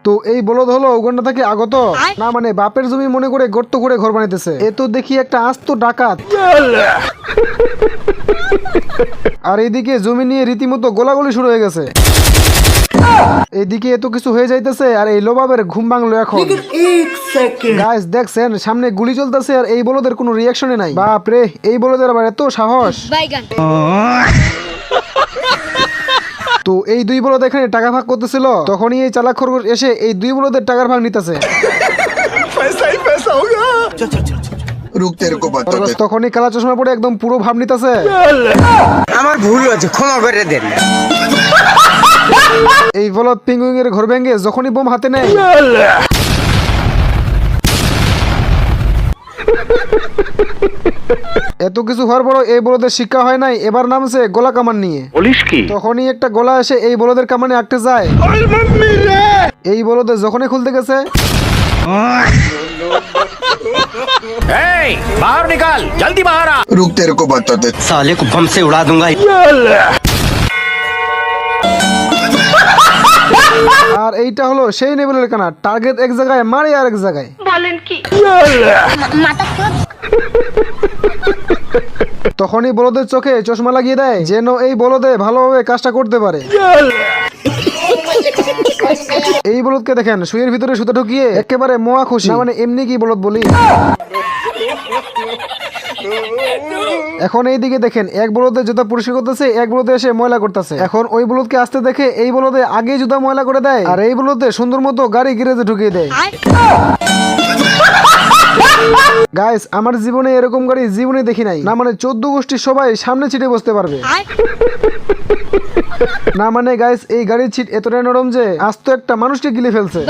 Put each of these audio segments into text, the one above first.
তো এই বলদ হলো উগান্ডা থেকে আগত, না মানে বাপের জমি মনে করে গর্ত করে ঘর বানাইতেছে। এ তো দেখি একটা আস্ত ডাকাত। আর এইদিকে জমি নিয়ে রীতিমতো গোলাগুলি শুরু হয়ে গেছে। এইদিকে এত কিছু হয়ে যাইতেছে আর এই লোবাবের ঘুম ভাঙলো এখন। গাইস দেখছেন সামনে গুলি চলতেছে আর এই বলদের কোনো রিয়াকশনই নাই। বাপ রে, এই বলদের আবার এত সাহস। তো এই দুই বলদ এখানে টাকা ভাগ করতেছিল, তখনই এই চালাক খরগোশ এসে এই দুই বলদের টাকার ভাগ নিতেছে। তখনই কালা চশমা পরে একদম পুরো ভাব নিতেছে। আমার ভুল হয়েছে, ক্ষমা করে দেন। এই বলদ পিঙ্গুইং এর ঘর ভেঙে যখনই বোম হাতে নেয়, এত কিছু হওয়ার পরও এই বলদের শিক্ষা হয় নাই, এবার নামছে গোলা কামান নিয়ে। তখনই একটা গোলা এসে এই বলদের কামানে আটকে যায়। এই বলদের যখনই খুলতে গেছে, बाहर निकाल, जल्दी बाहर आ। रुक, तेरे को बताते साले को बम से उड़ा दूंगा। আর এইটা হলো সেই নেবলের কানা, টার্গেট এক জায়গায় মারে আর এক জায়গায়। বলেন কি? তখনই বলদের চোখে চশমা লাগিয়ে দেয় যেন এই বলদে ভালোভাবে কাজটা করতে পারে। এই বলদকে দেখেন শুয়ের ভিতরে সুতা ঢুকিয়ে একেবারে মোয়া খুশি, না মানে এমনি কি বলদ বলি। এখন এই দিকে দেখেন এক বলদে জুতা পরিষ্কার করতেছে, এক বলদে এসে ময়লা করতেছে। এখন ওই বলদকে আসতে দেখে এই বলদে আগে জুতা ময়লা করে দেয় আর এই বলদে সুন্দর মতো গাড়ি গ্যারেজে ঢুকিয়ে দেয়। গাইস আমার জীবনে এরকম গাড়ি জীবনে দেখি নাই, না মানে 14 গোষ্ঠী সবাই সামনে ছিটে বসতে পারবে। না মানে গাইস এই গাড়ির ছিট এতটাই নরম যে আস্ত একটা মানুষকে গিলে ফেলছে।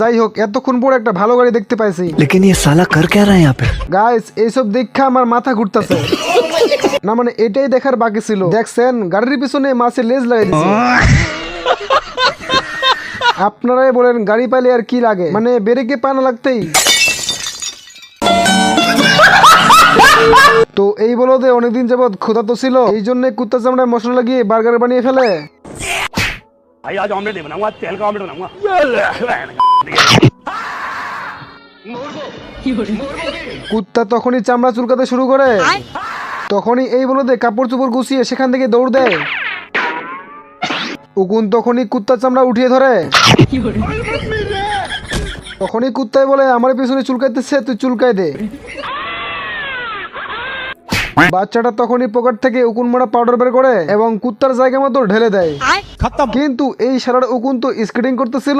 যাই হোক এতক্ষণ পর একটা ভালো গাড়ি দেখতে পাইছি। लेकिन ये साला कर क्या रहा है यहाँ पे? গাইস এইসব দেখা আমার মাথা ঘুরতেছে। না মানে এটাই দেখার বাকি ছিল। দেখছেন গাড়ির পিছনে মাছের লেজ লাগিয়ে দিয়েছে। আপনারাই বলেন গাড়ি পাইলে আর কি লাগে, মানে ব্রেকে পা না লাগতেই। তো এই বলদে অনেকদিন যাবত ক্ষুধার্ত ছিল, এই জন্য কুত্তা চামড়ায় মশলা লাগিয়ে বার্গার বানিয়ে ফেলে। भाई आज ऑमलेट नहीं बनाऊंगा, तेल का ऑमलेट बनाऊंगा। কুত্তা তখনই চামড়া চুলকাতে শুরু করে। তখনই এই বলদে কাপড় চোপড় গুছিয়ে সেখান থেকে দৌড় দেয়। উকুন তখনই কুত্তার চামড়া উঠিয়ে ধরে। তখনই কুত্তায় বলে আমার পিছনে চুলকাইতেছে, তুই চুলকাই দে। বাচ্চাটা তখনই পকেট থেকে উকুন মারা পাউডার বের করে এবং কুত্তার জায়গা মতো ঢেলে দেয়। কিন্তু এই সারার উকুন তো স্কেটিং করতেছিল।